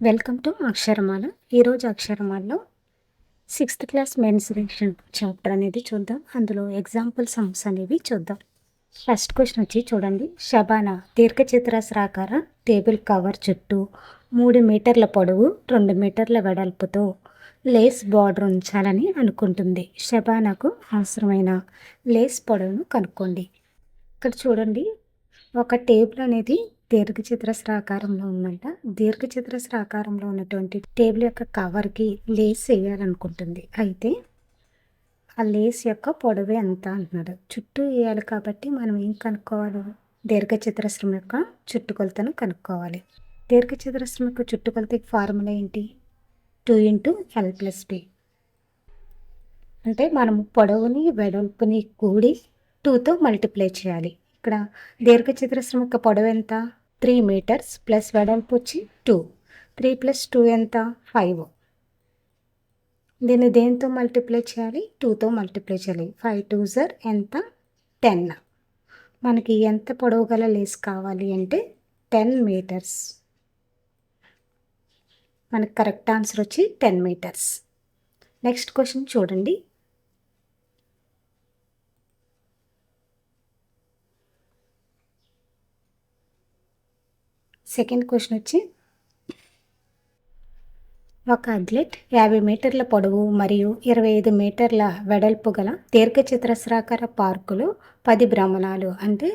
Welcome to అక్షరమాల. ఈరోజు అక్షరమాలలో 6th class mensuration chapter అనేది చూద్దాం. అందులో ఎగ్జాంపుల్ సమ్స్ అనేవి చూద్దాం. ఫస్ట్ క్వశ్చన్ వచ్చి చూడండి. షబానా దీర్ఘచతురస్రాకార టేబుల్ కవర్ చుట్టూ 3 మీటర్ల పొడవు 2 మీటర్ల వెడల్పుతో లేస్ బార్డర్ ఉంచాలని అనుకుంటుంది. షబానాకు అవసరమైన లేస్ పొడవును కనుక్కోండి. ఇక్కడ చూడండి, ఒక టేబుల్ అనేది దీర్ఘచతురస్రాకారంలో ఉందంట. దీర్ఘచతురస్రాకారంలో ఉన్నటువంటి టేబుల్ యొక్క కవర్కి లేస్ వేయాలనుకుంటుంది. అయితే ఆ లేస్ యొక్క పొడవు ఎంత అంటున్నాడు. చుట్టూ వేయాలి కాబట్టి మనం ఏం కనుక్కోవాలి? దీర్ఘచతురస్రం యొక్క చుట్టుకొలతను కనుక్కోవాలి. దీర్ఘచతురస్రం యొక్క చుట్టుకొలతకి ఫార్ములా ఏంటి? 2 × L+B. అంటే మనం పొడవుని వెడల్పుని కూడి 2తో మల్టిప్లై చేయాలి. ఇక్కడ దీర్ఘచతురస్రం యొక్క పొడవు ఎంత? 3 మీటర్స్ ప్లస్ వెడల్పు వచ్చి 2. 3 + 2 ఎంత? 5. దీన్ని దేంతో మల్టిప్లై చేయాలి? 2తో మల్టిప్లై చేయాలి. 5 2 జర్ ఎంత? 10. మనకి ఎంత పొడవు గల లేస్ కావాలి అంటే 10 మీటర్స్. మనకి కరెక్ట్ ఆన్సర్ వచ్చి 10 మీటర్స్. నెక్స్ట్ క్వశ్చన్ చూడండి. సెకండ్ క్వశ్చన్ వచ్చి, ఒక అథ్లెట్ 50 మీటర్ల పొడవు మరియు 25 మీటర్ల వెడల్పు గల దీర్ఘచతురస్రాకార పార్కులో 10 భ్రమణాలు అంటే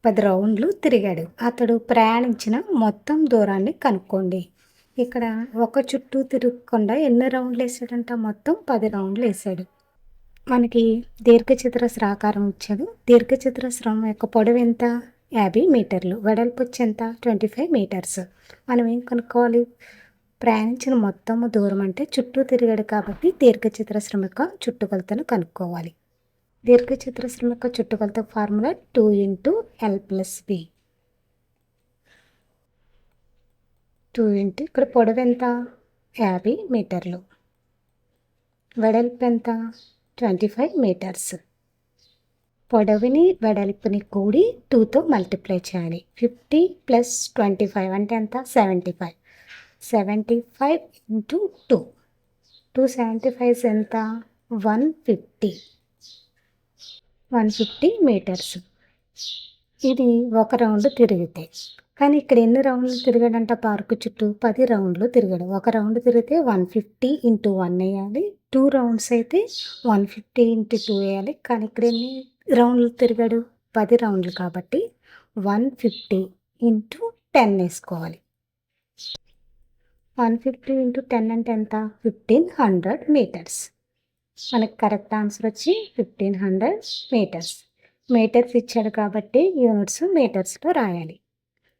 10 రౌండ్లు తిరిగాడు. అతడు ప్రయాణించిన మొత్తం దూరాన్ని కనుక్కోండి. ఇక్కడ ఒక చుట్టూ తిరగకుండా ఎన్ని రౌండ్లు వేసాడంట? మొత్తం 10 రౌండ్లు వేసాడు. మనకి దీర్ఘచతురస్రాకారం ఇచ్చాడు. దీర్ఘచతురస్రం యొక్క పొడవు ఎంత? 50 మీటర్లు. వెడల్పు వచ్చి ఎంత? 25 మీటర్స్. మనం ఏం కనుక్కోవాలి? ప్రయాణించిన మొత్తం దూరం అంటే చుట్టూ తిరిగాడు కాబట్టి దీర్ఘచతురస్రం యొక్క చుట్టుకొలతను కనుక్కోవాలి. దీర్ఘచతురస్రం యొక్క చుట్టుకొలత ఫార్ములా 2 × L+B. 2 ఇక్కడ పొడవు ఎంత? 50 మీటర్లు. వెడల్పు ఎంత? 25 మీటర్స్. పొడవుని వెడల్పుని కూడి 2తో మల్టిప్లై చేయాలి. 50 + 25 అంటే ఎంత? 75. 75 × 2. 275 ఎంత? 150. 150 మీటర్స్. ఇది ఒక రౌండ్ తిరిగితే. కానీ ఇక్కడ ఎన్ని రౌండ్లు తిరిగాడంట? పార్కు చుట్టూ 10 రౌండ్లు తిరిగాడు. ఒక రౌండ్ తిరిగితే 150 × 1 వేయాలి. 2 రౌండ్స్ అయితే 150 × 2 వేయాలి. కానీ ఇక్కడ ఎన్ని రౌండ్లు తిరిగాడు? 10 రౌండ్లు కాబట్టి 150 × 10 వేసుకోవాలి. 150 × 10 అంటే ఎంత? 1500 మీటర్స్. మనకు కరెక్ట్ ఆన్సర్ వచ్చి 1500 మీటర్స్. మీటర్స్ ఇచ్చాడు కాబట్టి యూనిట్స్ మీటర్స్లో రాయాలి.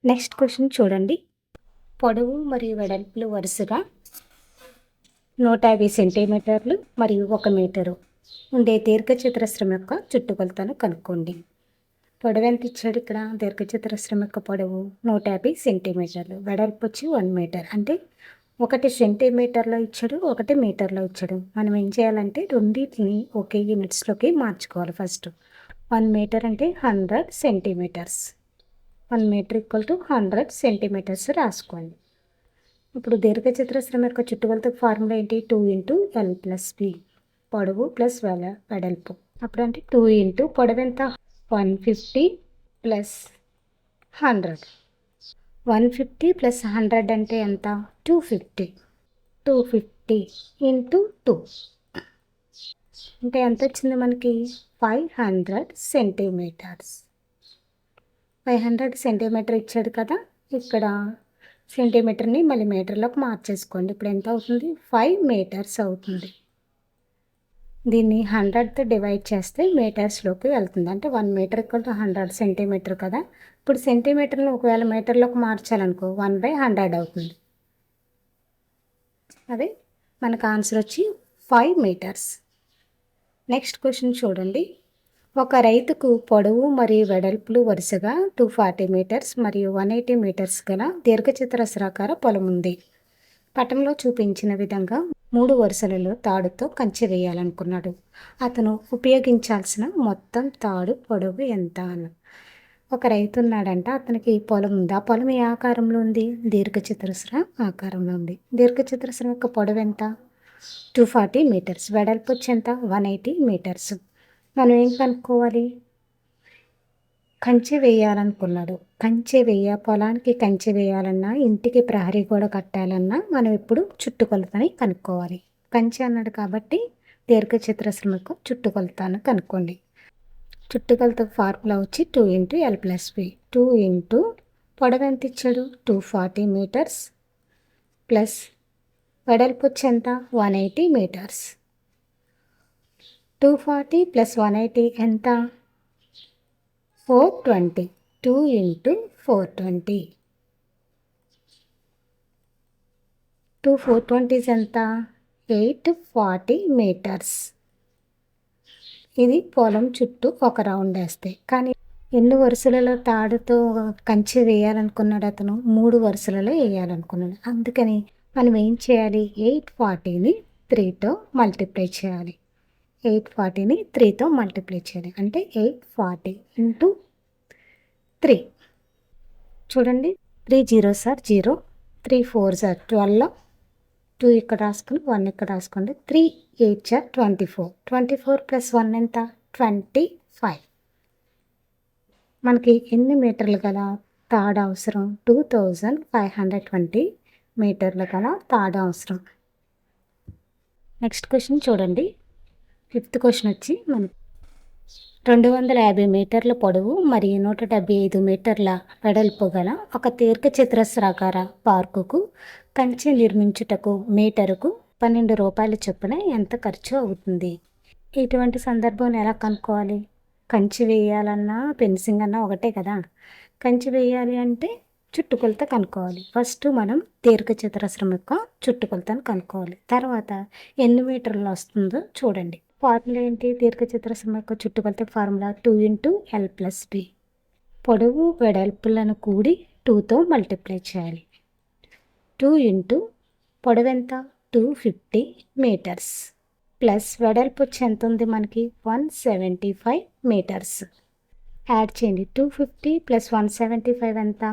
నెక్స్ట్ క్వశ్చన్ చూడండి. పొడవు మరియు వెడల్పులు వరుసగా 150 సెంటీమీటర్లు మరియు 1 మీటరు ఉండే దీర్ఘచతురస్రం యొక్క చుట్టుకొలతను కనుక్కోండి. పొడవు ఎంత ఇచ్చాడు? ఇక్కడ దీర్ఘచతురస్రం యొక్క పొడవు 150 సెంటీమీటర్లు. వెడల్పు వచ్చి 1 మీటర్. అంటే 1 సెంటీమీటర్లో ఇచ్చాడు, 1 మీటర్లో ఇచ్చాడు. మనం ఏం చేయాలంటే రెండింటిని ఒకే యూనిట్స్లోకి మార్చుకోవాలి. ఫస్ట్ 1 మీటర్ అంటే 100 సెంటీమీటర్స్. 1 మీటర్ = 100 సెంటీమీటర్స్ రాసుకోండి. ఇప్పుడు దీర్ఘచతురస్రం యొక్క చుట్టుకొలత ఫార్ములా ఏంటి? 2 × L+B. పొడవు ప్లస్ వెడల్పు. అప్పుడు అంటే 2 పొడవు ఎంత? 150 + 100. 150 + 100 అంటే ఎంత? 250. 250 × 2 అంటే ఎంత వచ్చింది మనకి? 500 సెంటీమీటర్స్. 500 సెంటీమీటర్ ఇచ్చాడు కదా. ఇక్కడ సెంటీమీటర్ని మళ్ళీ మీటర్లోకి మార్చేసుకోండి. ఇప్పుడు ఎంత అవుతుంది? 5 మీటర్స్ అవుతుంది. దీన్ని 100తో డివైడ్ చేస్తే మీటర్స్లోకి వెళ్తుంది. అంటే 1 మీటర్ = 100 సెంటీమీటర్ కదా. ఇప్పుడు సెంటీమీటర్ని ఒకవేళ మీటర్లోకి మార్చాలనుకో 1/100 అవుతుంది. అదే మనకు ఆన్సర్ వచ్చి 5 మీటర్స్. నెక్స్ట్ క్వశ్చన్ చూడండి. ఒక రైతుకు పొడవు మరియు వెడల్పులు వరుసగా 240 మీటర్స్ మరియు 180 మీటర్స్ గల దీర్ఘచతురస్రాకార పొలం ఉంది. పటంలో చూపించిన విధంగా 3 వరుసలలో తాడుతో కంచె వేయాలనుకున్నాడు. అతను ఉపయోగించాల్సిన మొత్తం తాడు పొడవు ఎంత? ఒక రైతు ఉన్నాడంట. అతనికి పొలం ఉంది. ఆ పొలం ఏ ఆకారంలో ఉంది? దీర్ఘచతురస్రం ఆకారంలో ఉంది. దీర్ఘచతురస్రం యొక్క పొడవు ఎంత? 240 మీటర్స్. వెడల్పు వచ్చి ఎంత? 180 మీటర్స్. మనం ఏం కనుక్కోవాలి? కంచె వేయాలనుకున్నాడు. పొలానికి కంచె వేయాలన్నా, ఇంటికి ప్రహరీ గోడ కట్టాలన్నా మనం ఇప్పుడు చుట్టుకొలతని కనుక్కోవాలి. కంచె అన్నాడు కాబట్టి దీర్ఘచతురస్రం యొక్క చుట్టుకొలతను కనుక్కోండి. చుట్టుకొలత ఫార్ములా వచ్చి 2 × L+V. 2 ఇంటూ పొడవు ఎంత ఇచ్చాడు? 240 మీటర్స్ ప్లస్ వెడల్పు వచ్చి ఎంత? 180 మీటర్స్. 240 ప్లస్ 180 ఎంత? 420. 2 ఇంటూ 420. 420 ఎంత? 840 మీటర్స్. ఇది పొలం చుట్టూ ఒక రౌండ్ వేస్తే. కానీ ఎన్ని వరుసలలో తాడుతో కంచె వేయాలనుకున్నాడు అతను? 3 వరుసలలో వేయాలనుకున్నాడు. అందుకని మనం ఏం చేయాలి? 840ని 3తో మల్టిప్లై చేయాలి. 840ని 3తో మల్టిప్లై చేయాలి. అంటే 840 ఇంటూ 3. చూడండి, 3 0s are 0, 3 4s are 12, 2 ఇక్కడ రాసుకుని 1 ఇక్కడ రాసుకోండి. 3 8s are 24. 24 ప్లస్ 1 ఎంత? 25. మనకి ఎన్ని మీటర్లు గల తాడు అవసరం? 2520 మీటర్లు గల తాడు అవసరం. నెక్స్ట్ క్వశ్చన్ చూడండి. 5th క్వశ్చన్ వచ్చి మనకి 250 మీటర్ల పొడవు మరియు 175 మీటర్ల వెడల్పు గల ఒక దీర్ఘచతురస్రాకార పార్కుకు కంచె నిర్మించుటకు మీటరుకు 12 రూపాయల చొప్పున ఎంత ఖర్చు అవుతుంది? ఇటువంటి సందర్భం ఎలా కనుక్కోవాలి? కంచె వేయాలన్నా ఫెన్సింగ్ అన్నా ఒకటే కదా. కంచె వేయాలి అంటే చుట్టుకొలత కనుక్కోవాలి. ఫస్ట్ మనం దీర్ఘచతురస్రం యొక్క చుట్టుకొలతను కనుక్కోవాలి. తర్వాత ఎన్ని మీటర్లు వస్తుందో చూడండి. ఫార్ములా ఏంటి? దీర్ఘచతురస్రం యొక్క చుట్టుకొలత ఫార్ములా 2 × L+V. పొడవు వెడల్పులను కూడి 2తో మల్టిప్లై చేయాలి. 2 ఇంటూ పొడవు ఎంత? 250 మీటర్స్ ప్లస్ వెడల్పు వచ్చి ఎంత ఉంది మనకి? 175 మీటర్స్. యాడ్ చేయండి. 250 ప్లస్ 175 ఎంత?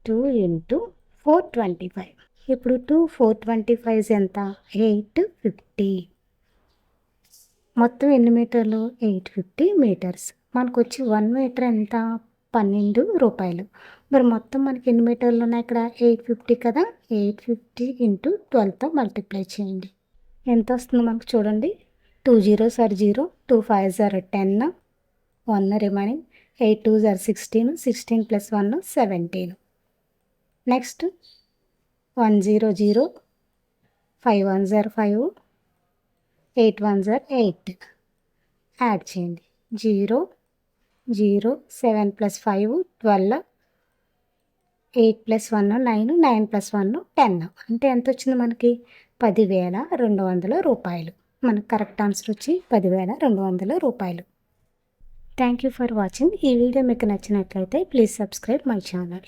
2 ఇంటూ 425. ఇప్పుడు 2 425 ఎంత? 850. మొత్తం ఎన్ని మీటర్లు? 850 మీటర్స్. మనకు వచ్చి 1 మీటర్ ఎంత? 12 రూపాయలు. మరి మొత్తం మనకి ఎన్ని మీటర్లు ఉన్నాయి ఇక్కడ? 850 కదా. 850 ఇంటూ 12తో మల్టిప్లై చేయండి. ఎంత వస్తుంది మనకు చూడండి. 2 0s are 0, 2 5s are 10, 1 remaining, 8 2s are 16, 16 plus 1 17. Next 1 0 0, 5 1s are 5, 8 1s are 8. Add చేయండి. 0 0, 7 ప్లస్ 5 12, 8 ప్లస్ 1 9, 9 ప్లస్ 1 10. అంటే ఎంత వచ్చింది మనకి? 10,200 రూపాయలు. మనకు కరెక్ట్ ఆన్సర్ వచ్చి 10,200 రూపాయలు. Thank you for watching. ఈ వీడియో మీకు నచ్చినట్లయితే ప్లీజ్ సబ్స్క్రైబ్ మై ఛానల్.